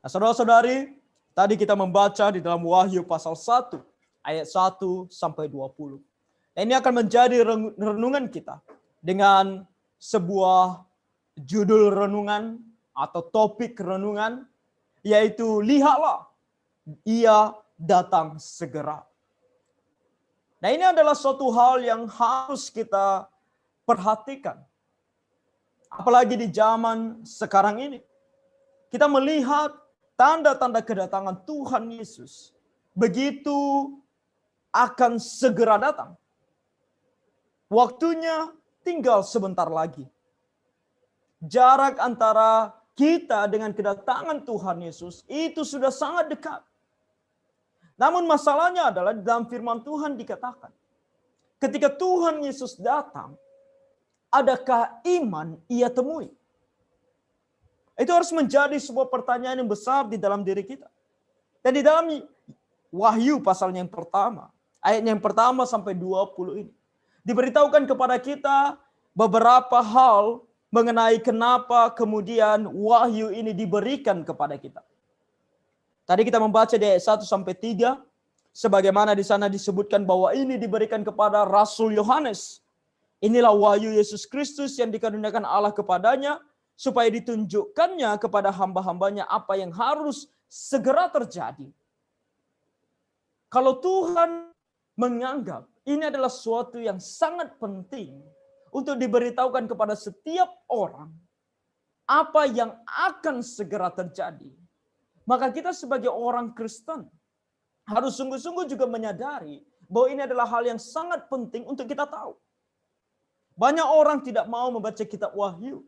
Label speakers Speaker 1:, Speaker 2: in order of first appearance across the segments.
Speaker 1: Nah, saudara-saudari, tadi kita membaca di dalam Wahyu pasal 1, ayat 1 sampai 20. Nah, ini akan menjadi renungan kita dengan sebuah judul renungan atau topik renungan, yaitu lihatlah, ia datang segera. Nah, ini adalah suatu hal yang harus kita perhatikan. Apalagi di zaman sekarang ini. Kita melihat tanda-tanda kedatangan Tuhan Yesus begitu akan segera datang. Waktunya tinggal sebentar lagi. Jarak antara kita dengan kedatangan Tuhan Yesus itu sudah sangat dekat. Namun masalahnya adalah dalam firman Tuhan dikatakan, ketika Tuhan Yesus datang, adakah iman ia temui? Itu harus menjadi sebuah pertanyaan yang besar di dalam diri kita. Dan di dalam Wahyu pasalnya yang pertama, ayat yang pertama sampai 20 ini, diberitahukan kepada kita beberapa hal mengenai kenapa kemudian wahyu ini diberikan kepada kita. Tadi kita membaca di ayat 1 sampai 3, sebagaimana di sana disebutkan bahwa ini diberikan kepada Rasul Yohanes. Inilah wahyu Yesus Kristus yang dikaruniakan Allah kepadanya, supaya ditunjukkannya kepada hamba-hambanya apa yang harus segera terjadi. Kalau Tuhan menganggap ini adalah suatu yang sangat penting untuk diberitahukan kepada setiap orang apa yang akan segera terjadi, maka kita sebagai orang Kristen harus sungguh-sungguh juga menyadari bahwa ini adalah hal yang sangat penting untuk kita tahu. Banyak orang tidak mau membaca kitab Wahyu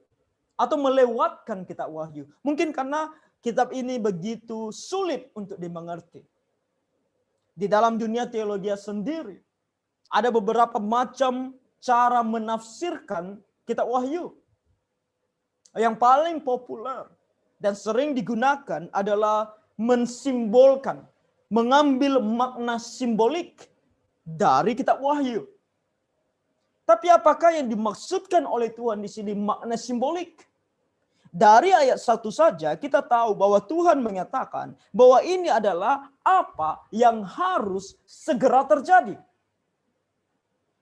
Speaker 1: atau melewatkan kitab Wahyu. Mungkin karena kitab ini begitu sulit untuk dimengerti. Di dalam dunia teologi sendiri, ada beberapa macam cara menafsirkan kitab Wahyu. Yang paling populer dan sering digunakan adalah mensimbolkan, mengambil makna simbolik dari kitab Wahyu. Tapi apakah yang dimaksudkan oleh Tuhan di sini makna simbolik? Dari ayat 1 saja kita tahu bahwa Tuhan menyatakan bahwa ini adalah apa yang harus segera terjadi.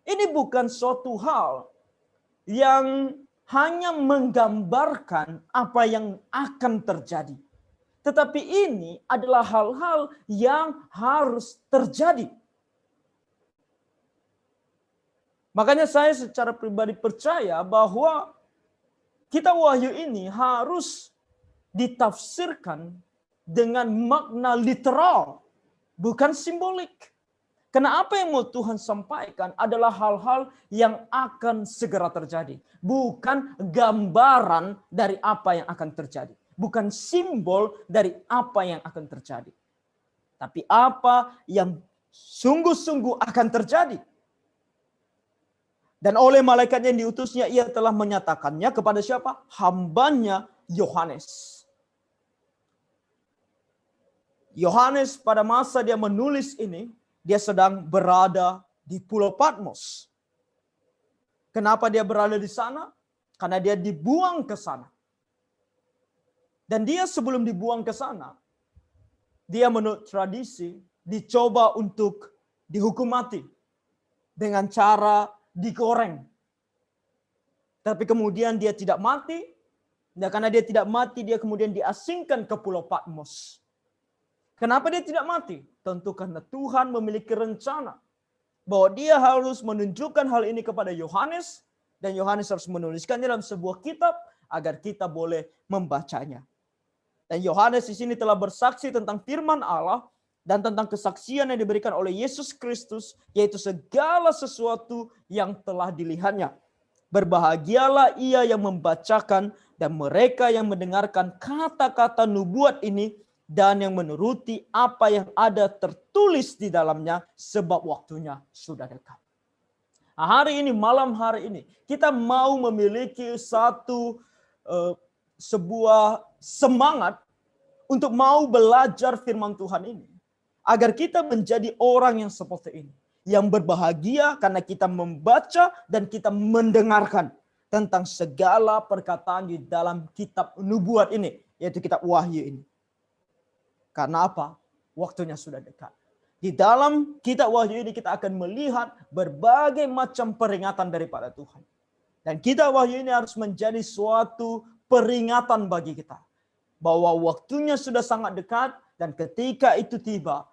Speaker 1: Ini bukan suatu hal yang hanya menggambarkan apa yang akan terjadi. Tetapi ini adalah hal-hal yang harus terjadi. Makanya saya secara pribadi percaya bahwa kitab Wahyu ini harus ditafsirkan dengan makna literal, bukan simbolik. Karena apa yang mau Tuhan sampaikan adalah hal-hal yang akan segera terjadi. Bukan gambaran dari apa yang akan terjadi. Bukan simbol dari apa yang akan terjadi. Tapi apa yang sungguh-sungguh akan terjadi. Dan oleh malaikat yang diutusnya, ia telah menyatakannya kepada siapa? Hambanya Yohanes. Yohanes pada masa dia menulis ini, dia sedang berada di Pulau Patmos. Kenapa dia berada di sana? Karena dia dibuang ke sana. Dan dia sebelum dibuang ke sana, dia menurut tradisi dicoba untuk dihukum mati dengan cara digoreng. Tapi kemudian dia tidak mati. Dan karena dia tidak mati, dia kemudian diasingkan ke Pulau Patmos. Kenapa dia tidak mati? Tentu karena Tuhan memiliki rencana bahwa dia harus menunjukkan hal ini kepada Yohanes, dan Yohanes harus menuliskannya dalam sebuah kitab agar kita boleh membacanya. Dan Yohanes di sini telah bersaksi tentang firman Allah dan tentang kesaksian yang diberikan oleh Yesus Kristus, yaitu segala sesuatu yang telah dilihatnya. Berbahagialah ia yang membacakan dan mereka yang mendengarkan kata-kata nubuat ini dan yang menuruti apa yang ada tertulis di dalamnya, sebab waktunya sudah dekat. Nah, hari ini, malam hari ini, kita mau memiliki sebuah semangat untuk mau belajar firman Tuhan ini. Agar kita menjadi orang yang seperti ini. Yang berbahagia karena kita membaca dan kita mendengarkan tentang segala perkataan di dalam kitab nubuat ini. Yaitu kitab Wahyu ini. Karena apa? Waktunya sudah dekat. Di dalam kitab Wahyu ini kita akan melihat berbagai macam peringatan daripada Tuhan. Dan kitab Wahyu ini harus menjadi suatu peringatan bagi kita. Bahwa waktunya sudah sangat dekat dan ketika itu tiba,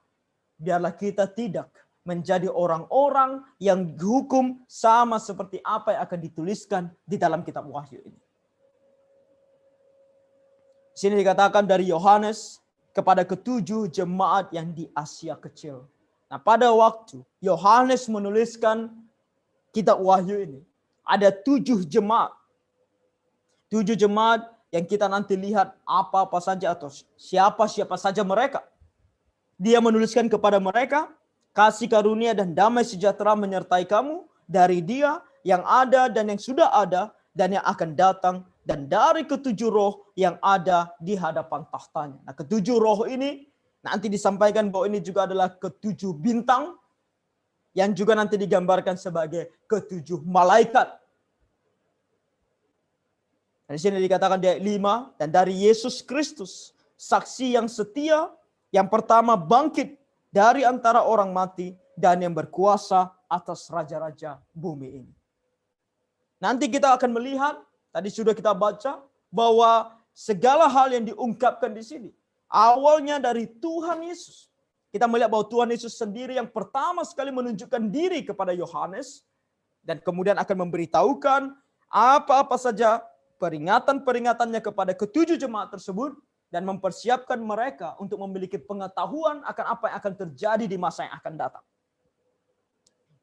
Speaker 1: biarlah kita tidak menjadi orang-orang yang dihukum sama seperti apa yang akan dituliskan di dalam kitab Wahyu ini. Di sini dikatakan dari Yohanes kepada ketujuh jemaat yang di Asia Kecil. Nah, pada waktu Yohanes menuliskan kitab Wahyu ini, ada 7 jemaat. 7 jemaat yang kita nanti lihat apa-apa saja atau siapa-siapa saja mereka. Dia menuliskan kepada mereka, kasih karunia dan damai sejahtera menyertai kamu dari Dia yang ada dan yang sudah ada dan yang akan datang, dan dari ketujuh roh yang ada di hadapan tahtanya. Nah, ketujuh roh ini nanti disampaikan bahwa ini juga adalah ketujuh bintang yang juga nanti digambarkan sebagai ketujuh malaikat. Dan di sini dikatakan di ayat 5, dan dari Yesus Kristus, saksi yang setia, yang pertama bangkit dari antara orang mati dan yang berkuasa atas raja-raja bumi ini. Nanti kita akan melihat, tadi sudah kita baca, bahwa segala hal yang diungkapkan di sini, awalnya dari Tuhan Yesus. Kita melihat bahwa Tuhan Yesus sendiri yang pertama sekali menunjukkan diri kepada Yohanes, dan kemudian akan memberitahukan apa-apa saja peringatan-peringatannya kepada ketujuh jemaat tersebut, dan mempersiapkan mereka untuk memiliki pengetahuan akan apa yang akan terjadi di masa yang akan datang.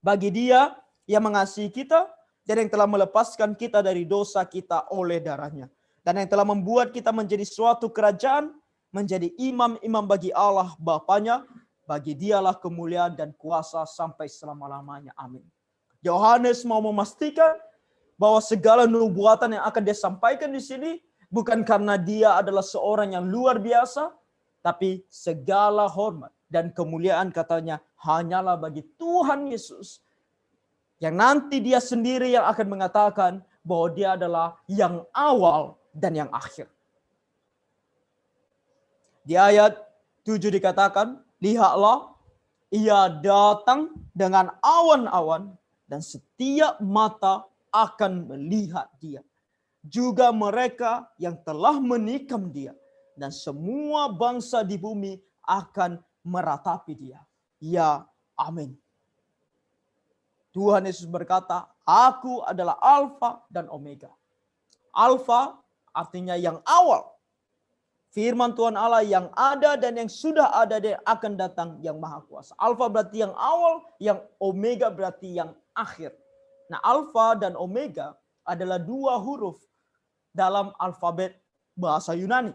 Speaker 1: Bagi Dia yang mengasihi kita, dan yang telah melepaskan kita dari dosa kita oleh darahnya. Dan yang telah membuat kita menjadi suatu kerajaan, menjadi imam-imam bagi Allah Bapanya, bagi Dialah kemuliaan dan kuasa sampai selama-lamanya. Amin. Yohanes mau memastikan bahwa segala nubuatan yang akan dia sampaikan di sini, bukan karena dia adalah seorang yang luar biasa, tapi segala hormat dan kemuliaan katanya hanyalah bagi Tuhan Yesus, yang nanti Dia sendiri yang akan mengatakan bahwa Dia adalah yang awal dan yang akhir. Di ayat 7 dikatakan, lihatlah, Ia datang dengan awan-awan dan setiap mata akan melihat Dia. Juga mereka yang telah menikam Dia, dan semua bangsa di bumi akan meratapi Dia. Ya, amin. Tuhan Yesus berkata, aku adalah Alfa dan Omega. Alfa artinya yang awal. Firman Tuhan Allah yang ada dan yang sudah ada dan akan datang yang maha kuasa. Alfa berarti yang awal, yang Omega berarti yang akhir. Nah, Alfa dan Omega adalah 2 huruf dalam alfabet bahasa Yunani.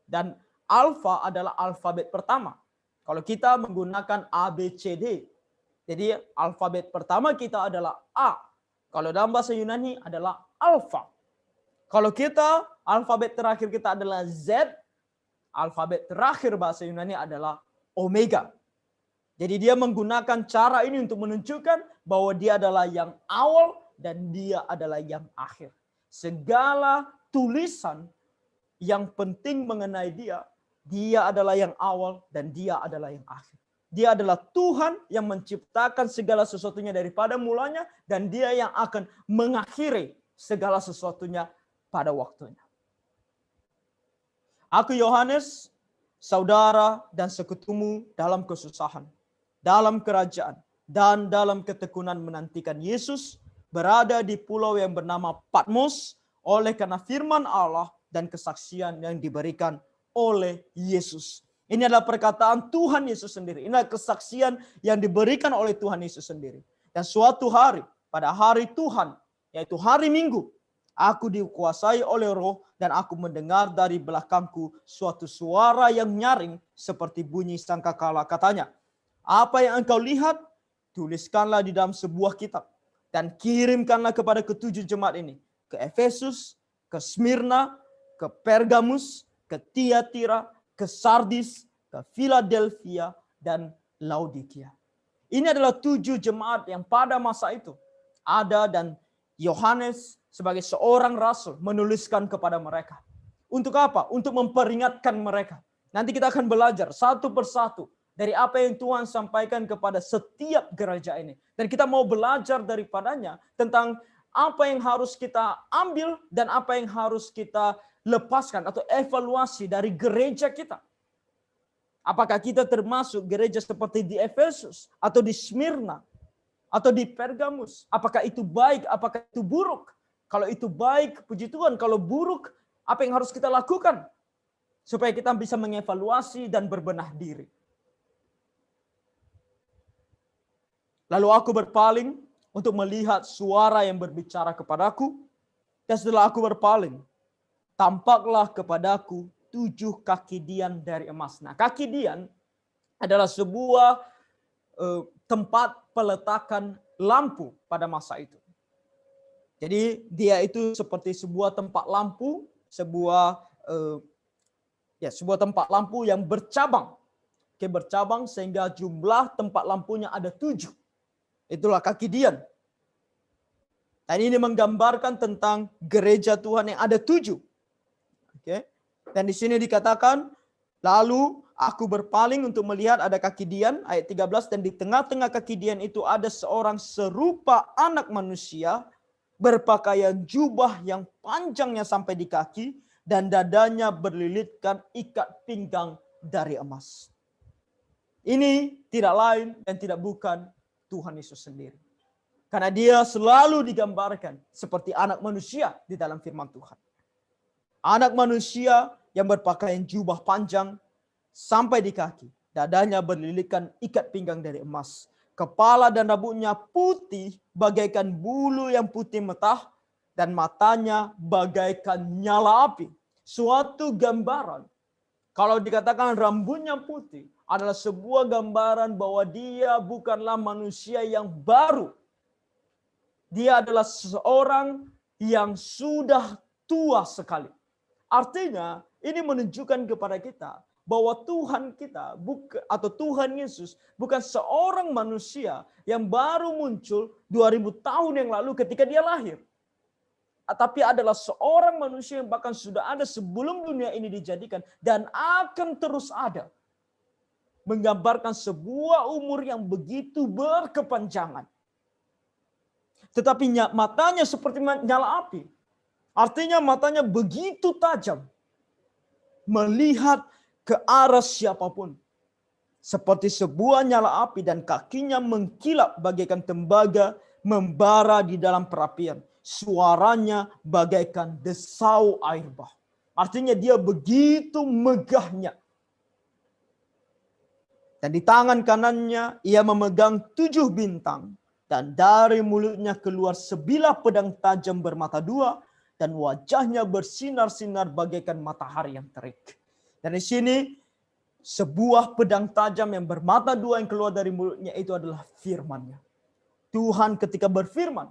Speaker 1: Dan Alfa adalah alfabet pertama. Kalau kita menggunakan A, B, C, D, jadi alfabet pertama kita adalah A. Kalau dalam bahasa Yunani adalah Alfa. Kalau kita, alfabet terakhir kita adalah Z. Alfabet terakhir bahasa Yunani adalah Omega. Jadi dia menggunakan cara ini untuk menunjukkan bahwa dia adalah yang awal dan dia adalah yang akhir. Segala tulisan yang penting mengenai dia, dia adalah yang awal dan dia adalah yang akhir. Dia adalah Tuhan yang menciptakan segala sesuatunya daripada mulanya, dan Dia yang akan mengakhiri segala sesuatunya pada waktunya. Aku Yohanes, saudara dan sekutumu dalam kesusahan, dalam kerajaan, dan dalam ketekunan menantikan Yesus, berada di pulau yang bernama Patmos oleh karena firman Allah dan kesaksian yang diberikan oleh Yesus. Ini adalah perkataan Tuhan Yesus sendiri. Ini adalah kesaksian yang diberikan oleh Tuhan Yesus sendiri. Dan suatu hari, pada hari Tuhan, yaitu hari Minggu, aku dikuasai oleh Roh dan aku mendengar dari belakangku suatu suara yang nyaring seperti bunyi sangkakala. Katanya, apa yang engkau lihat, tuliskanlah di dalam sebuah kitab dan kirimkanlah kepada ketujuh jemaat ini. Ke Efesus, ke Smyrna, ke Pergamus, ke Tiatira, ke Sardis, ke Philadelphia, dan Laodikia. Ini adalah 7 jemaat yang pada masa itu ada, dan Yohanes sebagai seorang rasul menuliskan kepada mereka. Untuk apa? Untuk memperingatkan mereka Nanti kita akan belajar satu persatu dari apa yang Tuhan sampaikan kepada setiap gereja ini. Dan kita mau belajar daripadanya tentang apa yang harus kita ambil dan apa yang harus kita lepaskan atau evaluasi dari gereja kita. Apakah kita termasuk gereja seperti di Efesus atau di Smyrna atau di Pergamus? Apakah itu baik? Apakah itu buruk? Kalau itu baik, puji Tuhan. Kalau buruk, apa yang harus kita lakukan? Supaya kita bisa mengevaluasi dan berbenah diri. Lalu aku berpaling untuk melihat suara yang berbicara kepadaku. Dan setelah aku berpaling, tampaklah kepadaku 7 kaki dian dari emas. Nah, kaki dian adalah sebuah tempat peletakan lampu pada masa itu. Jadi dia itu seperti sebuah tempat lampu, sebuah tempat lampu yang bercabang. Bercabang sehingga jumlah tempat lampunya ada 7. Itulah kaki dian. Dan ini menggambarkan tentang gereja Tuhan yang ada 7. Oke. Dan di sini dikatakan, lalu aku berpaling untuk melihat ada kaki dian, ayat 13, dan di tengah-tengah kaki dian itu ada seorang serupa anak manusia, berpakaian jubah yang panjangnya sampai di kaki, dan dadanya berlilitkan ikat pinggang dari emas. Ini tidak lain dan tidak bukan Tuhan Yesus sendiri. Karena dia selalu digambarkan seperti anak manusia di dalam firman Tuhan. Anak manusia yang berpakaian jubah panjang sampai di kaki. Dadanya berlilitkan ikat pinggang dari emas. Kepala dan rambutnya putih bagaikan bulu yang putih metah. Dan matanya bagaikan nyala api. Suatu gambaran. Kalau dikatakan rambutnya putih adalah sebuah gambaran bahwa dia bukanlah manusia yang baru. Dia adalah seseorang yang sudah tua sekali. Artinya ini menunjukkan kepada kita bahwa Tuhan kita atau Tuhan Yesus bukan seorang manusia yang baru muncul 2000 tahun yang lalu ketika dia lahir. Tapi adalah seorang manusia yang bahkan sudah ada sebelum dunia ini dijadikan dan akan terus ada. Menggambarkan sebuah umur yang begitu berkepanjangan. Tetapi matanya seperti nyala api. Artinya matanya begitu tajam. Melihat ke arah siapapun. Seperti sebuah nyala api dan kakinya mengkilap bagaikan tembaga membara di dalam perapian. Suaranya bagaikan desau air bah. Artinya dia begitu megahnya. Dan di tangan kanannya ia memegang 7 bintang. Dan dari mulutnya keluar sebilah pedang tajam bermata 2. Dan wajahnya bersinar-sinar bagaikan matahari yang terik. Dan di sini sebuah pedang tajam yang bermata 2 yang keluar dari mulutnya itu adalah firman-Nya. Tuhan ketika berfirman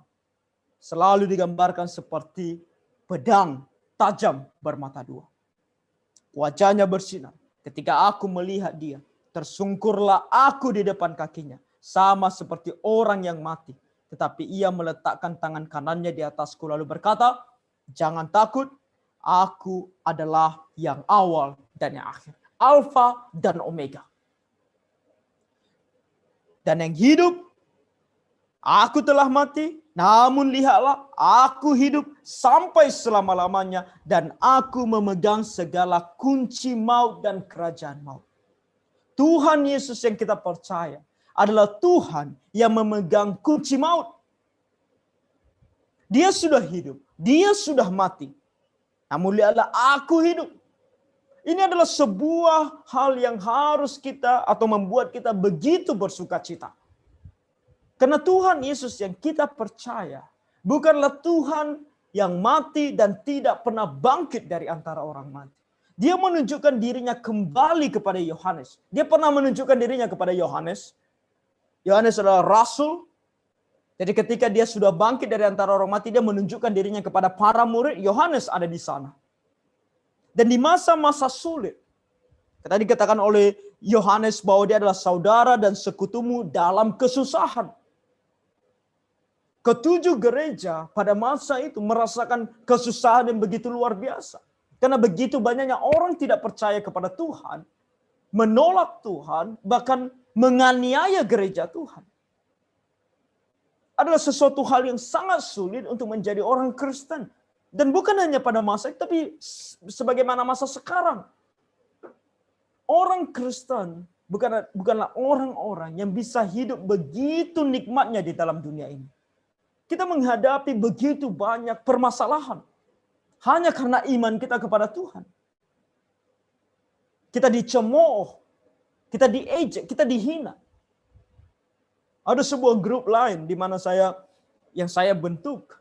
Speaker 1: selalu digambarkan seperti pedang tajam bermata 2. Wajahnya bersinar. Ketika aku melihat dia, tersungkurlah aku di depan kakinya. Sama seperti orang yang mati. Tetapi ia meletakkan tangan kanannya di atasku lalu berkata, jangan takut, aku adalah yang awal dan yang akhir. Alfa dan Omega. Dan yang hidup, aku telah mati, namun lihatlah, aku hidup sampai selama-lamanya dan aku memegang segala kunci maut dan kerajaan maut. Tuhan Yesus yang kita percaya adalah Tuhan yang memegang kunci maut. Dia sudah hidup, dia sudah mati. Namun lihatlah, aku hidup. Ini adalah sebuah hal yang harus kita atau membuat kita begitu bersuka cita. Karena Tuhan Yesus yang kita percaya bukanlah Tuhan yang mati dan tidak pernah bangkit dari antara orang mati. Dia menunjukkan dirinya kembali kepada Yohanes. Dia pernah menunjukkan dirinya kepada Yohanes. Yohanes adalah rasul. Jadi ketika dia sudah bangkit dari antara orang mati, dia menunjukkan dirinya kepada para murid. Yohanes ada di sana. Dan di masa-masa sulit, tadi dikatakan oleh Yohanes bahwa dia adalah saudara dan sekutumu dalam kesusahan. Ketujuh gereja pada masa itu merasakan kesusahan yang begitu luar biasa. Karena begitu banyaknya orang tidak percaya kepada Tuhan, menolak Tuhan, bahkan menganiaya gereja Tuhan. Adalah sesuatu hal yang sangat sulit untuk menjadi orang Kristen. Dan bukan hanya pada masa itu, tapi sebagaimana masa sekarang. Orang Kristen bukanlah orang-orang yang bisa hidup begitu nikmatnya di dalam dunia ini. Kita menghadapi begitu banyak permasalahan. Hanya karena iman kita kepada Tuhan. Kita dicemooh, kita diejek, kita dihina. Ada sebuah grup lain di mana yang saya bentuk.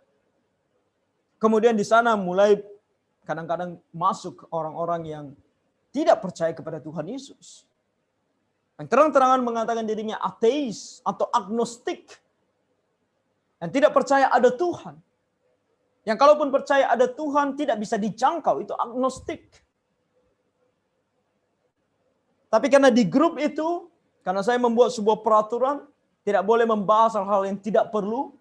Speaker 1: Kemudian di sana mulai kadang-kadang masuk orang-orang yang tidak percaya kepada Tuhan Yesus. Yang terang-terangan mengatakan dirinya ateis atau agnostik. Yang tidak percaya ada Tuhan. Yang kalaupun percaya ada Tuhan tidak bisa dijangkau, itu agnostik. Tapi karena di grup itu, karena saya membuat sebuah peraturan, tidak boleh membahas hal-hal yang tidak perlu,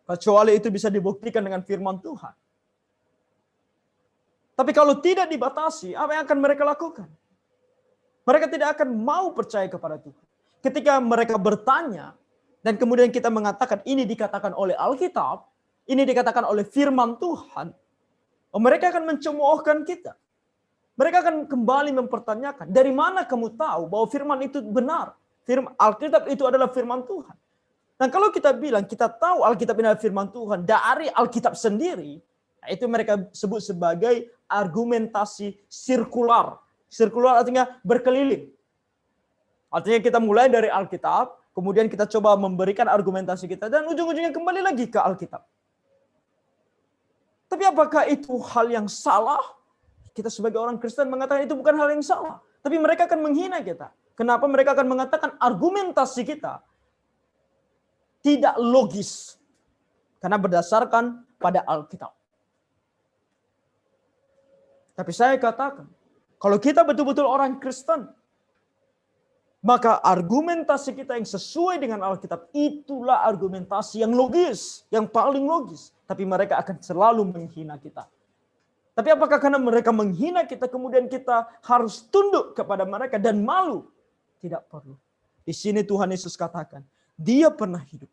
Speaker 1: kecuali itu bisa dibuktikan dengan firman Tuhan. Tapi kalau tidak dibatasi, apa yang akan mereka lakukan? Mereka tidak akan mau percaya kepada Tuhan. Ketika mereka bertanya, dan kemudian kita mengatakan ini dikatakan oleh Alkitab, ini dikatakan oleh firman Tuhan, mereka akan mencemoohkan kita. Mereka akan kembali mempertanyakan, dari mana kamu tahu bahwa firman itu benar? Alkitab itu adalah firman Tuhan. Dan kalau kita bilang kita tahu Alkitab ini adalah firman Tuhan dari Alkitab sendiri, itu mereka sebut sebagai argumentasi sirkular. Sirkular artinya berkeliling. Artinya kita mulai dari Alkitab, kemudian kita coba memberikan argumentasi kita, dan ujung-ujungnya kembali lagi ke Alkitab. Tapi apakah itu hal yang salah? Kita sebagai orang Kristen mengatakan itu bukan hal yang salah. Tapi mereka akan menghina kita. Kenapa mereka akan mengatakan argumentasi kita tidak logis? Karena berdasarkan pada Alkitab. Tapi saya katakan, kalau kita betul-betul orang Kristen, maka argumentasi kita yang sesuai dengan Alkitab, itulah argumentasi yang logis, yang paling logis. Tapi mereka akan selalu menghina kita. Tapi apakah karena mereka menghina kita, kemudian kita harus tunduk kepada mereka dan malu? Tidak perlu. Di sini Tuhan Yesus katakan, dia pernah hidup.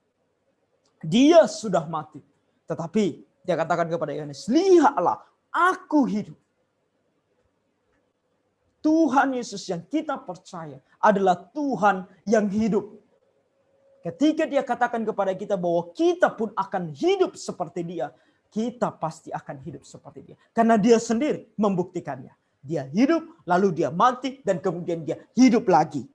Speaker 1: Dia sudah mati. Tetapi dia katakan kepada Yohanes, lihatlah, aku hidup. Tuhan Yesus yang kita percaya adalah Tuhan yang hidup. Ketika dia katakan kepada kita bahwa kita pun akan hidup seperti dia, kita pasti akan hidup seperti dia. Karena dia sendiri membuktikannya. Dia hidup, lalu dia mati, dan kemudian dia hidup lagi.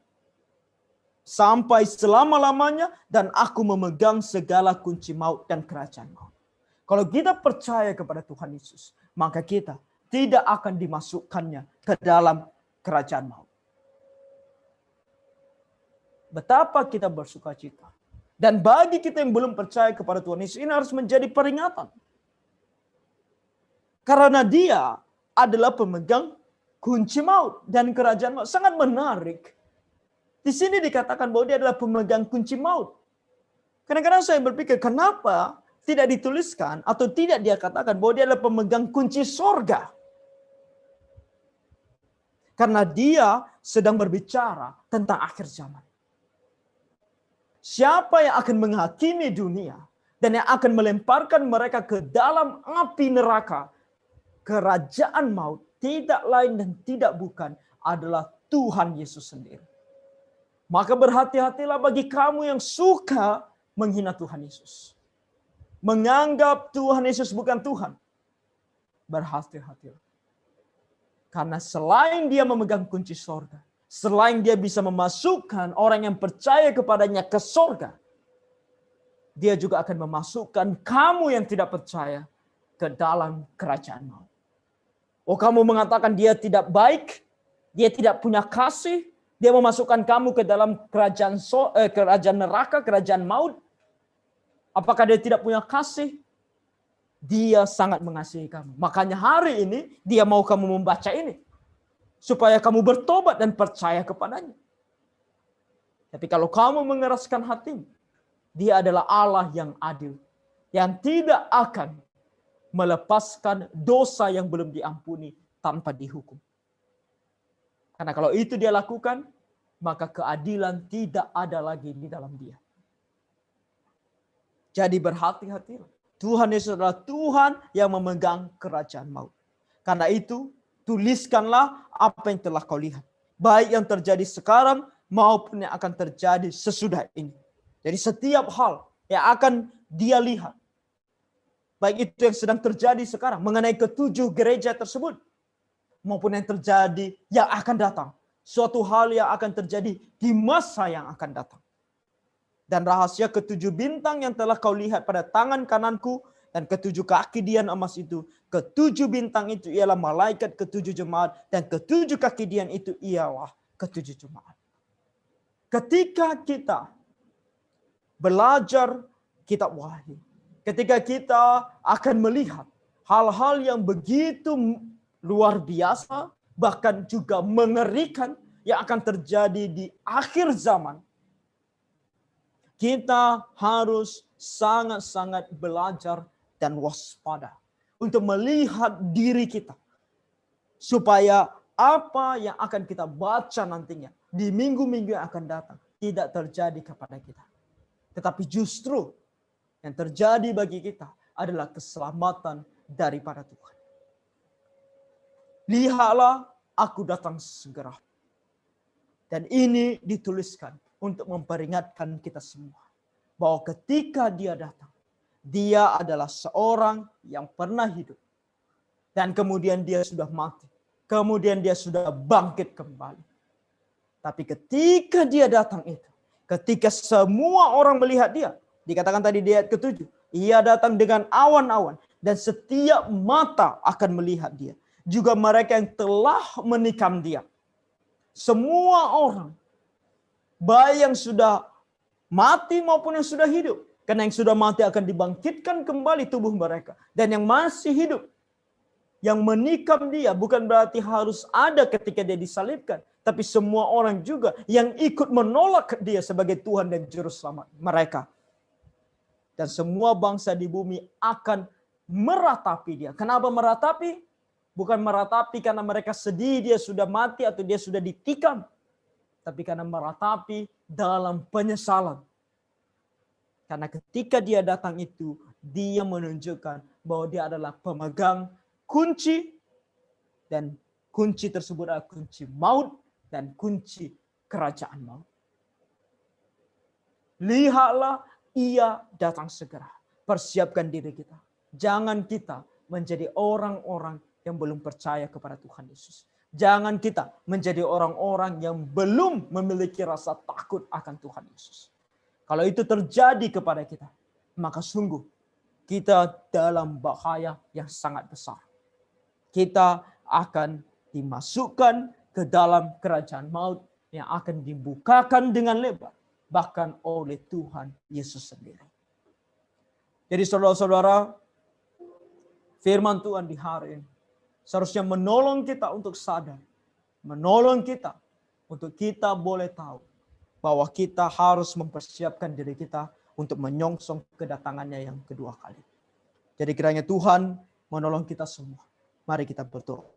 Speaker 1: Sampai selama-lamanya, dan aku memegang segala kunci maut dan kerajaan maut. Kalau kita percaya kepada Tuhan Yesus, maka kita tidak akan dimasukkannya ke dalam kerajaan maut. Betapa kita bersuka cita. Dan bagi kita yang belum percaya kepada Tuhan Yesus, ini harus menjadi peringatan. Karena dia adalah pemegang kunci maut dan kerajaan maut. Sangat menarik. Di sini dikatakan bahwa dia adalah pemegang kunci maut. Kadang-kadang saya berpikir, kenapa tidak dituliskan atau tidak dia katakan bahwa dia adalah pemegang kunci sorga? Karena dia sedang berbicara tentang akhir zaman. Siapa yang akan menghakimi dunia dan yang akan melemparkan mereka ke dalam api neraka, kerajaan maut, tidak lain dan tidak bukan adalah Tuhan Yesus sendiri. Maka berhati-hatilah bagi kamu yang suka menghina Tuhan Yesus. Menganggap Tuhan Yesus bukan Tuhan. Berhati-hatilah. Karena selain dia memegang kunci sorga, selain dia bisa memasukkan orang yang percaya kepadanya ke sorga, dia juga akan memasukkan kamu yang tidak percaya ke dalam kerajaan maut. Oh, kamu mengatakan dia tidak baik, dia tidak punya kasih, dia memasukkan kamu ke dalam kerajaan neraka, kerajaan maut. Apakah dia tidak punya kasih? Dia sangat mengasihi kamu. Makanya hari ini dia mau kamu membaca ini. Supaya kamu bertobat dan percaya kepadanya. Tapi kalau kamu mengeraskan hatimu, dia adalah Allah yang adil. Yang tidak akan melepaskan dosa yang belum diampuni tanpa dihukum. Karena kalau itu dia lakukan, maka keadilan tidak ada lagi di dalam dia. Jadi berhati-hatilah. Tuhan Yesus adalah Tuhan yang memegang kerajaan maut. Karena itu, tuliskanlah apa yang telah kau lihat. Baik yang terjadi sekarang maupun yang akan terjadi sesudah ini. Jadi setiap hal yang akan dia lihat, baik itu yang sedang terjadi sekarang mengenai ketujuh gereja tersebut, maupun yang terjadi yang akan datang. Suatu hal yang akan terjadi di masa yang akan datang. Dan rahasia ketujuh bintang yang telah kau lihat pada tangan kananku dan ketujuh kaki dian emas itu. Ketujuh bintang itu ialah malaikat ketujuh jemaat dan ketujuh kaki dian itu ialah ketujuh jemaat. Ketika kita belajar kitab Wahyu, ketika kita akan melihat hal-hal yang begitu luar biasa, bahkan juga mengerikan yang akan terjadi di akhir zaman, kita harus sangat-sangat belajar dan waspada untuk melihat diri kita. Supaya apa yang akan kita baca nantinya di minggu-minggu yang akan datang tidak terjadi kepada kita. Tetapi justru yang terjadi bagi kita adalah keselamatan daripada Tuhan. Lihatlah, aku datang segera. Dan ini dituliskan untuk memperingatkan kita semua. Bahwa ketika dia datang, dia adalah seorang yang pernah hidup. Dan kemudian dia sudah mati. Kemudian dia sudah bangkit kembali. Tapi ketika dia datang itu, ketika semua orang melihat dia, dikatakan tadi di ayat ke-7, ia datang dengan awan-awan dan setiap mata akan melihat dia. Juga mereka yang telah menikam dia. Semua orang, baik yang sudah mati maupun yang sudah hidup. Karena yang sudah mati akan dibangkitkan kembali tubuh mereka. Dan yang masih hidup, yang menikam dia bukan berarti harus ada ketika dia disalibkan. Tapi semua orang juga yang ikut menolak dia sebagai Tuhan dan Juru Selamat mereka. Dan semua bangsa di bumi akan meratapi dia. Kenapa meratapi? Bukan meratapi karena mereka sedih dia sudah mati atau dia sudah ditikam. Tapi karena meratapi dalam penyesalan. Karena ketika dia datang itu, dia menunjukkan bahwa dia adalah pemegang kunci. Dan kunci tersebut adalah kunci maut dan kunci kerajaan maut. Lihatlah, ia datang segera. Persiapkan diri kita. Jangan kita menjadi orang-orang yang belum percaya kepada Tuhan Yesus. Jangan kita menjadi orang-orang yang belum memiliki rasa takut akan Tuhan Yesus. Kalau itu terjadi kepada kita, maka sungguh kita dalam bahaya yang sangat besar. Kita akan dimasukkan ke dalam kerajaan maut yang akan dibukakan dengan lebar, bahkan oleh Tuhan Yesus sendiri. Jadi saudara-saudara, firman Tuhan di hari ini seharusnya menolong kita untuk sadar, menolong kita untuk kita boleh tahu bahwa kita harus mempersiapkan diri kita untuk menyongsong kedatangannya yang kedua kali. Jadi kiranya Tuhan menolong kita semua. Mari kita berdoa.